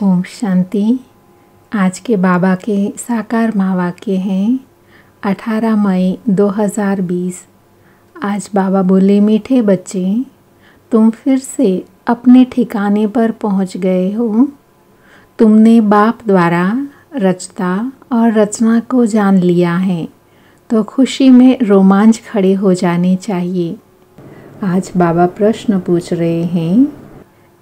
ओम शांति। आज के बाबा के साकार माँ वाक्य हैं 18 मई 2020। आज बाबा बोले, मीठे बच्चे, तुम फिर से अपने ठिकाने पर पहुँच गए हो। तुमने बाप द्वारा रचता और रचना को जान लिया है, तो खुशी में रोमांच खड़े हो जाने चाहिए। आज बाबा प्रश्न पूछ रहे हैं,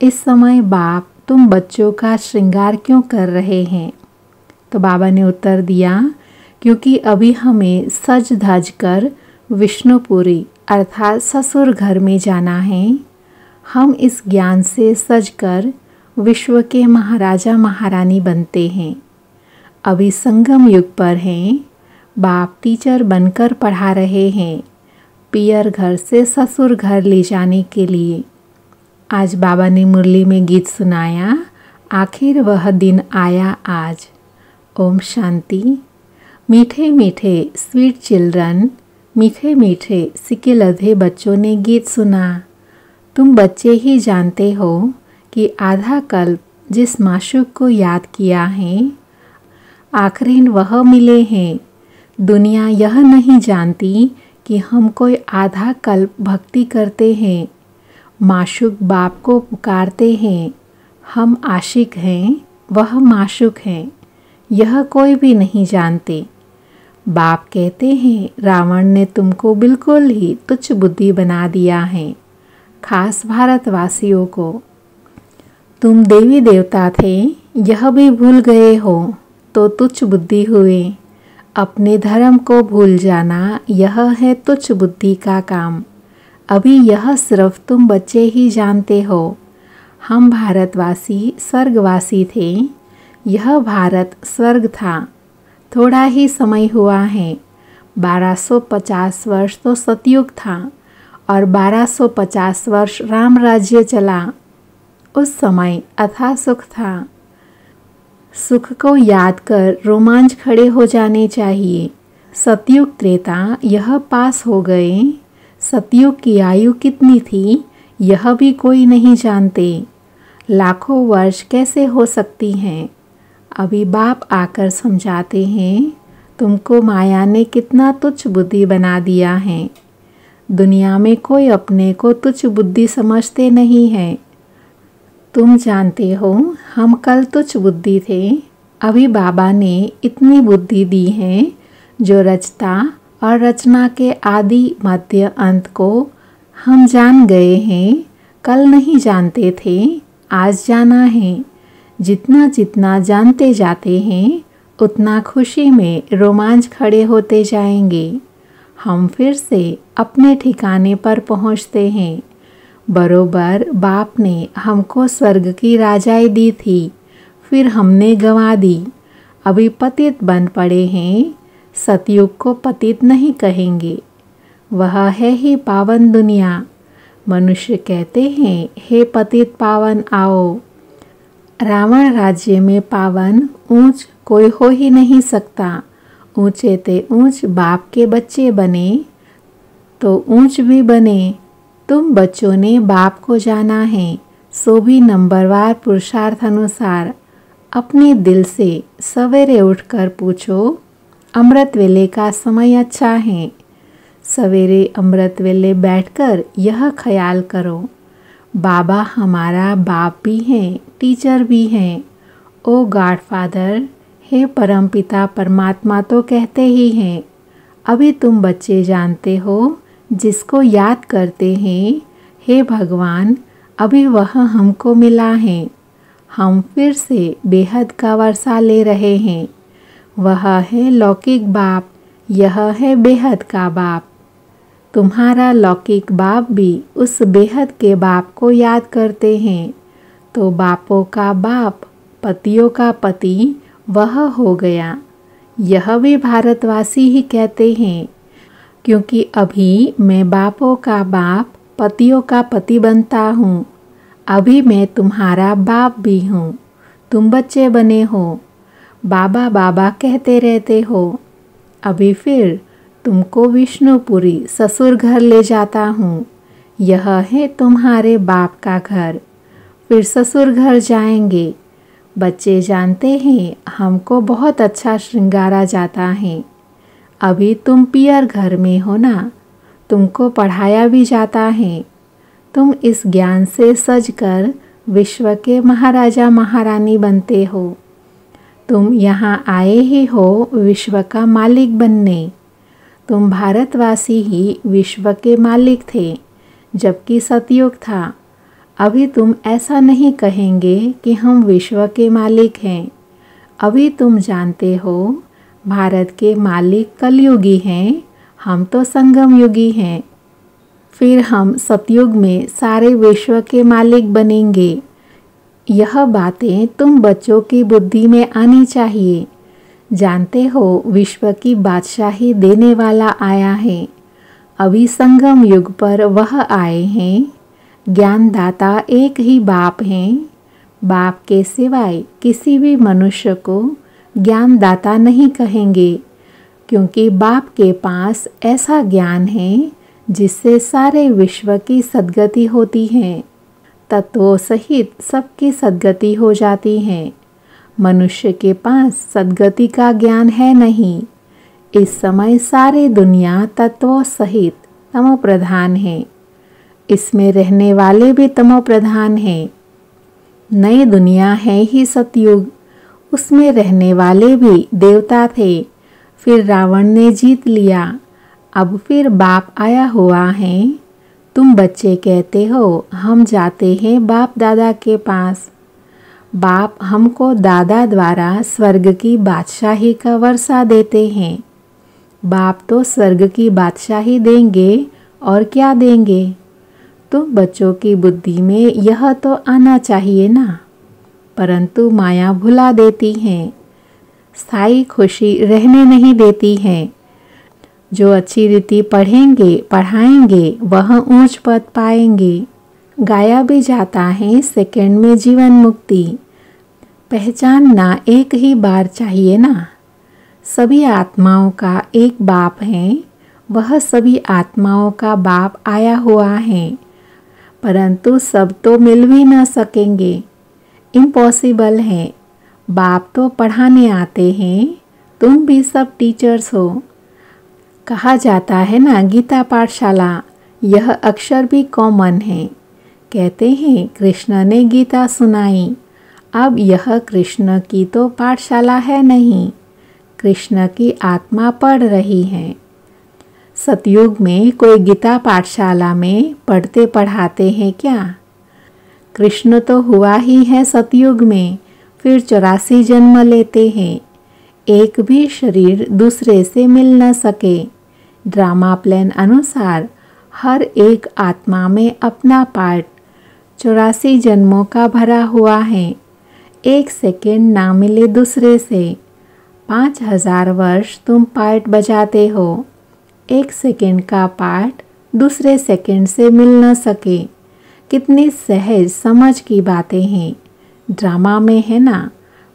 इस समय बाप तुम बच्चों का श्रृंगार क्यों कर रहे हैं? तो बाबा ने उत्तर दिया, क्योंकि अभी हमें सज धज कर विष्णुपुरी अर्थात ससुर घर में जाना है। हम इस ज्ञान से सज कर विश्व के महाराजा महारानी बनते हैं। अभी संगम युग पर हैं। बाप टीचर बनकर पढ़ा रहे हैं, पियर घर से ससुर घर ले जाने के लिए। आज बाबा ने मुरली में गीत सुनाया, आखिर वह दिन आया आज। ओम शांति। मीठे मीठे स्वीट चिल्ड्रन, मीठे मीठे सिके लधे बच्चों ने गीत सुना। तुम बच्चे ही जानते हो कि आधा कल्प जिस माशूक को याद किया है, आखिरीन वह मिले हैं। दुनिया यह नहीं जानती कि हम कोई आधा कल्प भक्ति करते हैं। माशूक बाप को पुकारते हैं। हम आशिक हैं, वह माशूक हैं, यह कोई भी नहीं जानते। बाप कहते हैं, रावण ने तुमको बिल्कुल ही तुच्छ बुद्धि बना दिया है, खास भारतवासियों को। तुम देवी देवता थे, यह भी भूल गए हो तो तुच्छ बुद्धि हुए। अपने धर्म को भूल जाना, यह है तुच्छ बुद्धि का काम। अभी यह सिर्फ तुम बच्चे ही जानते हो। हम भारतवासी स्वर्गवासी थे। यह भारत स्वर्ग था। थोड़ा ही समय हुआ है। 1250 वर्ष तो सतयुग था और 1250 वर्ष राम राज्य चला। उस समय अथाह सुख था। सुख को याद कर रोमांच खड़े हो जाने चाहिए। सतयुग त्रेता यह पास हो गए। सतयुग की आयु कितनी थी, यह भी कोई नहीं जानते। लाखों वर्ष कैसे हो सकती हैं? अभी बाप आकर समझाते हैं, तुमको माया ने कितना तुच्छ बुद्धि बना दिया है। दुनिया में कोई अपने को तुच्छ बुद्धि समझते नहीं है। तुम जानते हो, हम कल तुच्छ बुद्धि थे। अभी बाबा ने इतनी बुद्धि दी है, जो रचता और रचना के आदि मध्य अंत को हम जान गए हैं। कल नहीं जानते थे, आज जाना है। जितना जितना जानते जाते हैं, उतना खुशी में रोमांच खड़े होते जाएंगे। हम फिर से अपने ठिकाने पर पहुंचते हैं। बरोबर बाप ने हमको स्वर्ग की राजाई दी थी, फिर हमने गंवा दी। अभी पतित बन पड़े हैं। सतयुग को पतित नहीं कहेंगे, वह है ही पावन दुनिया। मनुष्य कहते हैं, हे पतित पावन आओ। रावण राज्य में पावन ऊंच कोई हो ही नहीं सकता। ऊंचे ते ऊंच बाप के बच्चे बने तो ऊंच भी बने। तुम बच्चों ने बाप को जाना है, सो भी नंबरवार पुरुषार्थ अनुसार। अपने दिल से सवेरे उठकर पूछो, अमृत वेले का समय अच्छा है। सवेरे अमृत वेले बैठकर यह ख्याल करो, बाबा हमारा बाप भी हैं, टीचर भी हैं। ओ गॉड फादर, हे परमपिता परमात्मा तो कहते ही हैं। अभी तुम बच्चे जानते हो, जिसको याद करते हैं, हे भगवान, अभी वह हमको मिला है। हम फिर से बेहद का वर्षा ले रहे हैं। वह है लौकिक बाप, यह है बेहद का बाप। तुम्हारा लौकिक बाप भी उस बेहद के बाप को याद करते हैं, तो बापों का बाप, पतियों का पति वह हो गया। यह भी भारतवासी ही कहते हैं, क्योंकि अभी मैं बापों का बाप, पतियों का पति बनता हूँ। अभी मैं तुम्हारा बाप भी हूँ। तुम बच्चे बने हो, बाबा बाबा कहते रहते हो। अभी फिर तुमको विष्णुपुरी ससुर घर ले जाता हूँ। यह है तुम्हारे बाप का घर। फिर ससुर घर जाएंगे। बच्चे जानते हैं हमको बहुत अच्छा श्रृंगारा जाता है। अभी तुम पियर घर में हो ना, तुमको पढ़ाया भी जाता है। तुम इस ज्ञान से सजकर विश्व के महाराजा महारानी बनते हो। तुम यहाँ आए ही हो विश्व का मालिक बनने। तुम भारतवासी ही विश्व के मालिक थे जबकि सतयुग था। अभी तुम ऐसा नहीं कहेंगे कि हम विश्व के मालिक हैं। अभी तुम जानते हो भारत के मालिक कलयुगी हैं, हम तो संगम युगी हैं। फिर हम सतयुग में सारे विश्व के मालिक बनेंगे। यह बातें तुम बच्चों की बुद्धि में आनी चाहिए। जानते हो विश्व की बादशाही देने वाला आया है। अभी संगम युग पर वह आए हैं। ज्ञानदाता एक ही बाप हैं। बाप के सिवाय किसी भी मनुष्य को ज्ञानदाता नहीं कहेंगे, क्योंकि बाप के पास ऐसा ज्ञान है जिससे सारे विश्व की सद्गति होती है। तत्वों सहित सबकी सद्गति हो जाती है। मनुष्य के पास सद्गति का ज्ञान है नहीं। इस समय सारी दुनिया तत्वों सहित तमो प्रधान है। इसमें रहने वाले भी तमो प्रधान हैं। नई दुनिया है ही सतयुग, उसमें रहने वाले भी देवता थे। फिर रावण ने जीत लिया। अब फिर बाप आया हुआ है। तुम बच्चे कहते हो हम जाते हैं बाप दादा के पास। बाप हमको दादा द्वारा स्वर्ग की बादशाही का वर्षा देते हैं। बाप तो स्वर्ग की बादशाही देंगे और क्या देंगे। तो बच्चों की बुद्धि में यह तो आना चाहिए ना, परंतु माया भुला देती है, स्थायी खुशी रहने नहीं देती है। जो अच्छी रीति पढ़ेंगे पढ़ाएंगे वह ऊंच पद पाएंगे। गाया भी जाता है सेकंड में जीवन मुक्ति। पहचानना एक ही बार चाहिए ना। सभी आत्माओं का एक बाप है, वह सभी आत्माओं का बाप आया हुआ है, परंतु सब तो मिल भी न सकेंगे, इम्पॉसिबल है। बाप तो पढ़ाने आते हैं, तुम भी सब टीचर्स हो। कहा जाता है ना गीता पाठशाला, यह अक्षर भी कॉमन है। कहते हैं कृष्ण ने गीता सुनाई। अब यह कृष्ण की तो पाठशाला है नहीं, कृष्ण की आत्मा पढ़ रही है। सतयुग में कोई गीता पाठशाला में पढ़ते पढ़ाते हैं क्या? कृष्ण तो हुआ ही है सतयुग में, फिर 84 जन्म लेते हैं। एक भी शरीर दूसरे से मिल न सके। ड्रामा प्लान अनुसार हर एक आत्मा में अपना पार्ट 84 जन्मों का भरा हुआ है। एक सेकेंड ना मिले दूसरे से। 5000 वर्ष तुम पार्ट बजाते हो, एक सेकेंड का पार्ट दूसरे सेकेंड से मिल न सके। कितनी सहज समझ की बातें हैं। ड्रामा में है ना,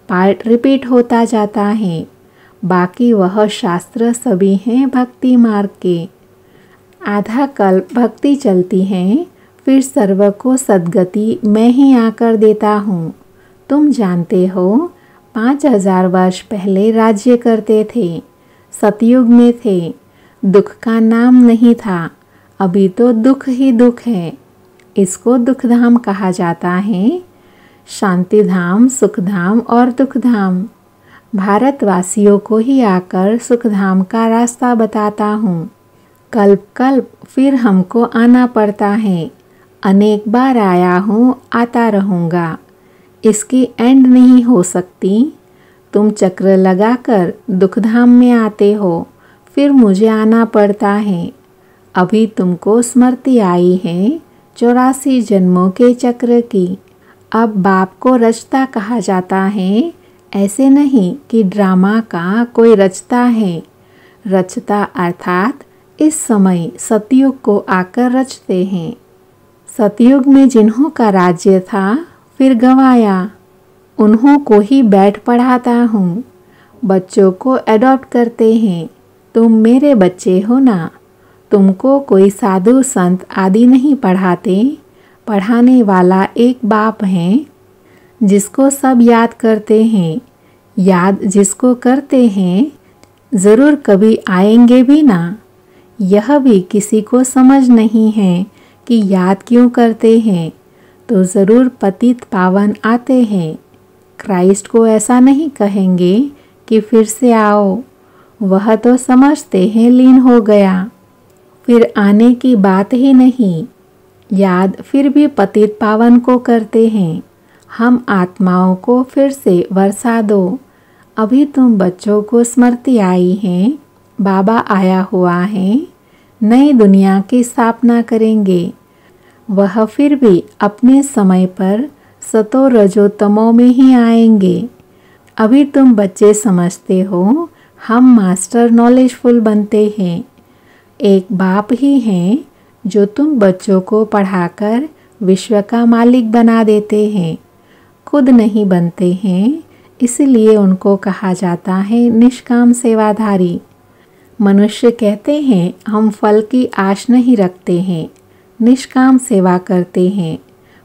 पार्ट रिपीट होता जाता है। बाकी वह शास्त्र सभी हैं भक्ति मार्ग के। आधा कल्प भक्ति चलती है, फिर सर्व को सद्गति मैं ही आकर देता हूँ। तुम जानते हो 5000 वर्ष पहले राज्य करते थे, सतयुग में थे। दुख का नाम नहीं था, अभी तो दुख ही दुख है। इसको दुखधाम कहा जाता है। शांति धाम, सुखधाम और दुखधाम। भारतवासियों को ही आकर सुखधाम का रास्ता बताता हूँ। कल्प कल्प फिर हमको आना पड़ता है। अनेक बार आया हूँ, आता रहूँगा। इसकी एंड नहीं हो सकती। तुम चक्र लगाकर दुखधाम में आते हो, फिर मुझे आना पड़ता है। अभी तुमको स्मृति आई है 84 जन्मों के चक्र की। अब बाप को रचता कहा जाता है। ऐसे नहीं कि ड्रामा का कोई रचता है। रचता अर्थात इस समय सतयुग को आकर रचते हैं। सतयुग में जिन्हों का राज्य था फिर गंवाया, उन्हों को ही बैठ पढ़ाता हूँ। बच्चों को एडॉप्ट करते हैं। तुम मेरे बच्चे हो ना। तुमको कोई साधु संत आदि नहीं पढ़ाते। पढ़ाने वाला एक बाप है। जिसको सब याद करते हैं, याद जिसको करते हैं, ज़रूर कभी आएंगे भी ना। यह भी किसी को समझ नहीं है कि याद क्यों करते हैं, तो ज़रूर पतित पावन आते हैं। क्राइस्ट को ऐसा नहीं कहेंगे कि फिर से आओ, वह तो समझते हैं लीन हो गया, फिर आने की बात ही नहीं। याद फिर भी पतित पावन को करते हैं। हम आत्माओं को फिर से वर्षा दो। अभी तुम बच्चों को स्मृति आई है, बाबा आया हुआ है, नई दुनिया की स्थापना करेंगे। वह फिर भी अपने समय पर सतो रजो तमो में ही आएंगे। अभी तुम बच्चे समझते हो, हम मास्टर नॉलेजफुल बनते हैं। एक बाप ही हैं जो तुम बच्चों को पढ़ाकर विश्व का मालिक बना देते हैं, खुद नहीं बनते हैं। इसलिए उनको कहा जाता है निष्काम सेवाधारी। मनुष्य कहते हैं हम फल की आश नहीं रखते हैं, निष्काम सेवा करते हैं,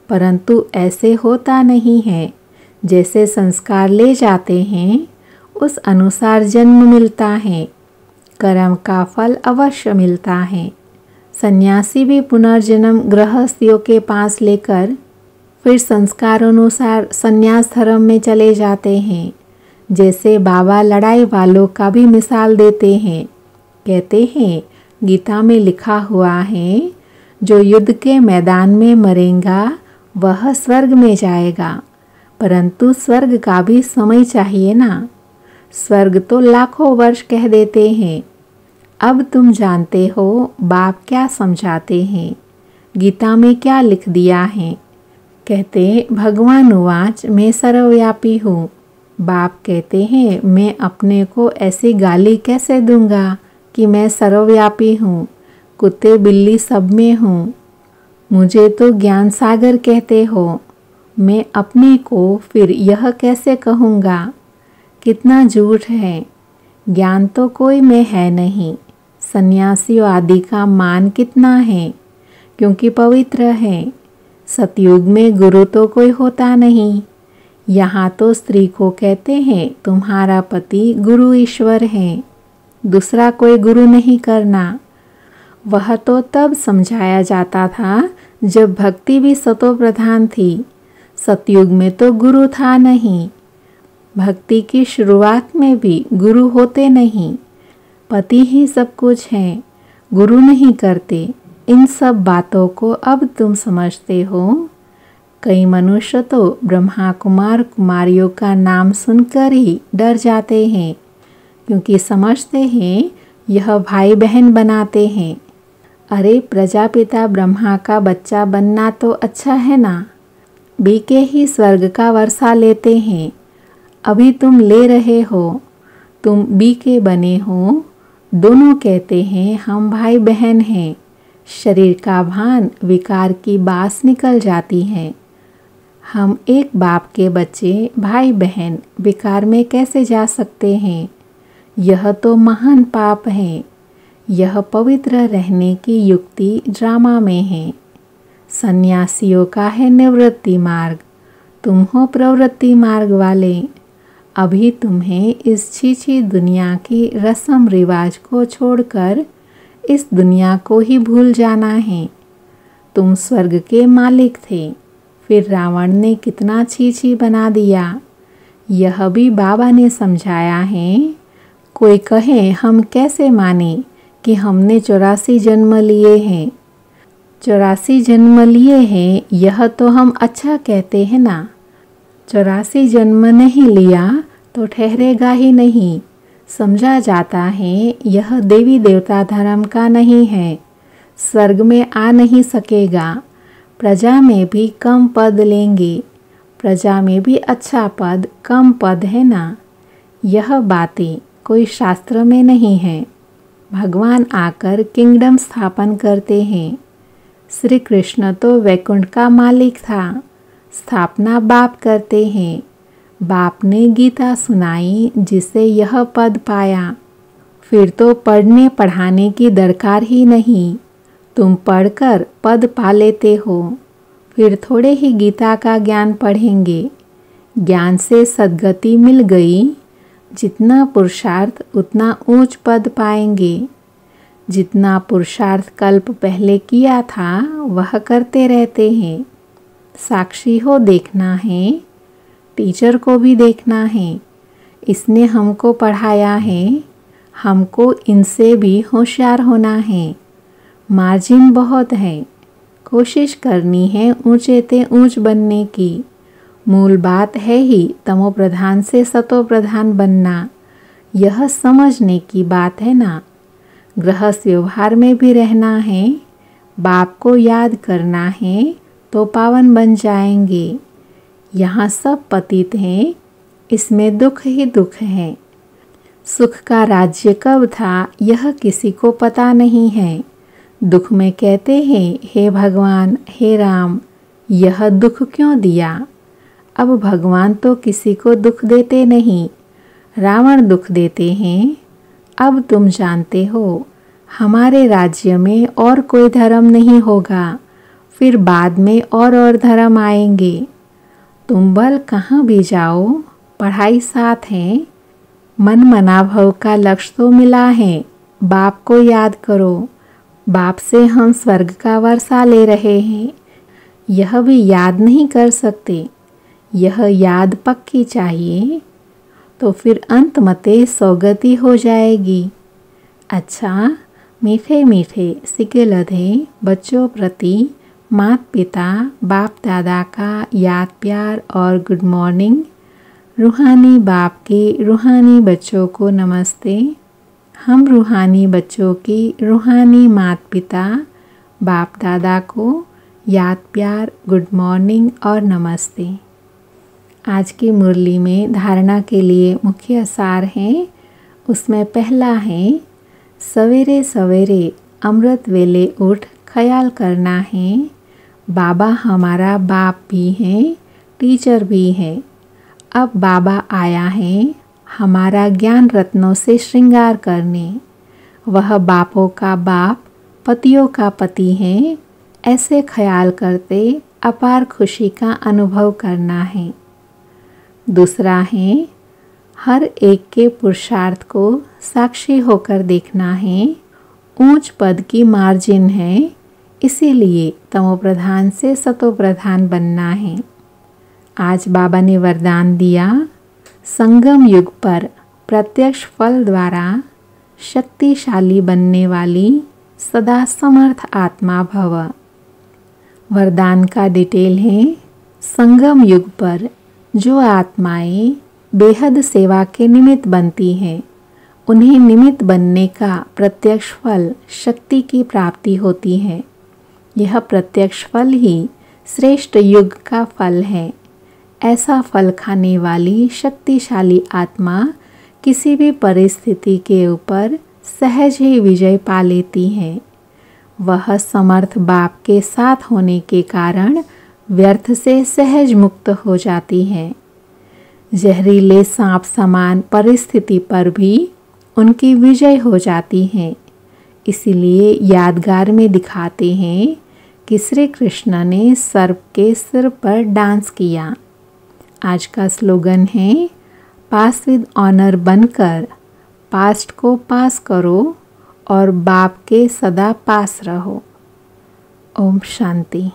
परंतु ऐसे होता नहीं है। जैसे संस्कार ले जाते हैं उस अनुसार जन्म मिलता है, कर्म का फल अवश्य मिलता है। सन्यासी भी पुनर्जन्म गृहस्थियों के पास लेकर फिर संस्कार अनुसार संन्यास धर्म में चले जाते हैं। जैसे बाबा लड़ाई वालों का भी मिसाल देते हैं, कहते हैं गीता में लिखा हुआ है, जो युद्ध के मैदान में मरेगा वह स्वर्ग में जाएगा, परंतु स्वर्ग का भी समय चाहिए ना। स्वर्ग तो लाखों वर्ष कह देते हैं। अब तुम जानते हो बाप क्या समझाते हैं, गीता में क्या लिख दिया है। कहते भगवान उवाच मैं सर्वव्यापी हूँ। बाप कहते हैं मैं अपने को ऐसी गाली कैसे दूंगा कि मैं सर्वव्यापी हूँ, कुत्ते बिल्ली सब में हूँ। मुझे तो ज्ञान सागर कहते हो, मैं अपने को फिर यह कैसे कहूँगा। कितना झूठ है, ज्ञान तो कोई में है नहीं। सन्यासियों आदि का मान कितना है, क्योंकि पवित्र है। सतयुग में गुरु तो कोई होता नहीं। यहाँ तो स्त्री को कहते हैं तुम्हारा पति गुरु ईश्वर है, दूसरा कोई गुरु नहीं करना। वह तो तब समझाया जाता था जब भक्ति भी सतो प्रधान थी। सतयुग में तो गुरु था नहीं। भक्ति की शुरुआत में भी गुरु होते नहीं, पति ही सब कुछ है, गुरु नहीं करते। इन सब बातों को अब तुम समझते हो। कई मनुष्य तो ब्रह्मा कुमार कुमारियों का नाम सुनकर ही डर जाते हैं, क्योंकि समझते हैं यह भाई बहन बनाते हैं। अरे प्रजापिता ब्रह्मा का बच्चा बनना तो अच्छा है ना, बीके ही स्वर्ग का वर्षा लेते हैं। अभी तुम ले रहे हो, तुम बीके बने हो। दोनों कहते हैं हम भाई बहन हैं। शरीर का भान विकार की बास निकल जाती है। हम एक बाप के बच्चे भाई बहन विकार में कैसे जा सकते हैं। यह तो महान पाप है। यह पवित्र रहने की युक्ति ड्रामा में है। सन्यासियों का है निवृत्ति मार्ग, तुम हो प्रवृत्ति मार्ग वाले। अभी तुम्हें इस छीछी दुनिया की रस्म रिवाज को छोड़कर इस दुनिया को ही भूल जाना है। तुम स्वर्ग के मालिक थे, फिर रावण ने कितना छीछी बना दिया। यह भी बाबा ने समझाया है। कोई कहे हम कैसे माने कि हमने 84 जन्म लिए हैं। 84 जन्म लिए हैं, यह तो हम अच्छा कहते हैं ना। 84 जन्म नहीं लिया तो ठहरेगा ही नहीं। समझा जाता है यह देवी देवता धर्म का नहीं है, स्वर्ग में आ नहीं सकेगा। प्रजा में भी कम पद लेंगे, प्रजा में भी अच्छा पद कम पद है ना। यह बातें कोई शास्त्र में नहीं है। भगवान आकर किंगडम स्थापन करते हैं। श्री कृष्ण तो वैकुंठ का मालिक था, स्थापना बाप करते हैं। बाप ने गीता सुनाई जिससे यह पद पाया। फिर तो पढ़ने पढ़ाने की दरकार ही नहीं, तुम पढ़कर पद पा लेते हो। फिर थोड़े ही गीता का ज्ञान पढ़ेंगे, ज्ञान से सद्गति मिल गई। जितना पुरुषार्थ उतना ऊंच पद पाएंगे। जितना पुरुषार्थ कल्प पहले किया था वह करते रहते हैं। साक्षी हो देखना है, टीचर को भी देखना है। इसने हमको पढ़ाया है, हमको इनसे भी होशियार होना है। मार्जिन बहुत है, कोशिश करनी है ऊंचे ते ऊंच बनने की। मूल बात है ही तमो प्रधान से सतो प्रधान बनना। यह समझने की बात है ना। गृहस्थ व्यवहार में भी रहना है, बाप को याद करना है तो पावन बन जाएंगे। यहाँ सब पतित हैं, इसमें दुख ही दुख है। सुख का राज्य कब था यह किसी को पता नहीं है। दुख में कहते हैं हे भगवान, हे राम, यह दुख क्यों दिया। अब भगवान तो किसी को दुख देते नहीं, रावण दुख देते हैं। अब तुम जानते हो हमारे राज्य में और कोई धर्म नहीं होगा, फिर बाद में और धर्म आएंगे। तुम बल कहाँ भी जाओ, पढ़ाई साथ है। मन मनाभव का लक्ष्य तो मिला है। बाप को याद करो। बाप से हम स्वर्ग का वर्षा ले रहे हैं। यह भी याद नहीं कर सकते, यह याद पक्की चाहिए, तो फिर अंत मते सौगति हो जाएगी। अच्छा, मीठे मीठे सिके लधे बच्चों प्रति माता पिता बाप दादा का याद प्यार और गुड मॉर्निंग। रूहानी बाप के रूहानी बच्चों को नमस्ते। हम रूहानी बच्चों की रूहानी माता पिता बाप दादा को याद प्यार गुड मॉर्निंग और नमस्ते। आज की मुरली में धारणा के लिए मुख्य सार हैं। उसमें पहला है, सवेरे सवेरे अमृत वेले उठ ख्याल करना है। बाबा हमारा बाप भी है, टीचर भी है। अब बाबा आया है हमारा ज्ञान रत्नों से श्रृंगार करने। वह बापों का बाप, पतियों का पति है। ऐसे ख्याल करते अपार खुशी का अनुभव करना है। दूसरा है, हर एक के पुरुषार्थ को साक्षी होकर देखना है। ऊंच पद की मार्जिन है, इसीलिए तमो प्रधान से सतो प्रधान बनना है। आज बाबा ने वरदान दिया, संगम युग पर प्रत्यक्ष फल द्वारा शक्तिशाली बनने वाली सदा समर्थ आत्मा भव। वरदान का डिटेल है, संगम युग पर जो आत्माएं बेहद सेवा के निमित्त बनती हैं, उन्हें निमित्त बनने का प्रत्यक्ष फल शक्ति की प्राप्ति होती है। यह प्रत्यक्ष फल ही श्रेष्ठ युग का फल है। ऐसा फल खाने वाली शक्तिशाली आत्मा किसी भी परिस्थिति के ऊपर सहज ही विजय पा लेती है। वह समर्थ बाप के साथ होने के कारण व्यर्थ से सहज मुक्त हो जाती है। जहरीले सांप समान परिस्थिति पर भी उनकी विजय हो जाती है। इसीलिए यादगार में दिखाते हैं कि श्री कृष्ण ने सर्प के सिर पर डांस किया। आज का स्लोगन है, पास विद ऑनर बनकर पास्ट को पास करो और बाप के सदा पास रहो। ओम शांति।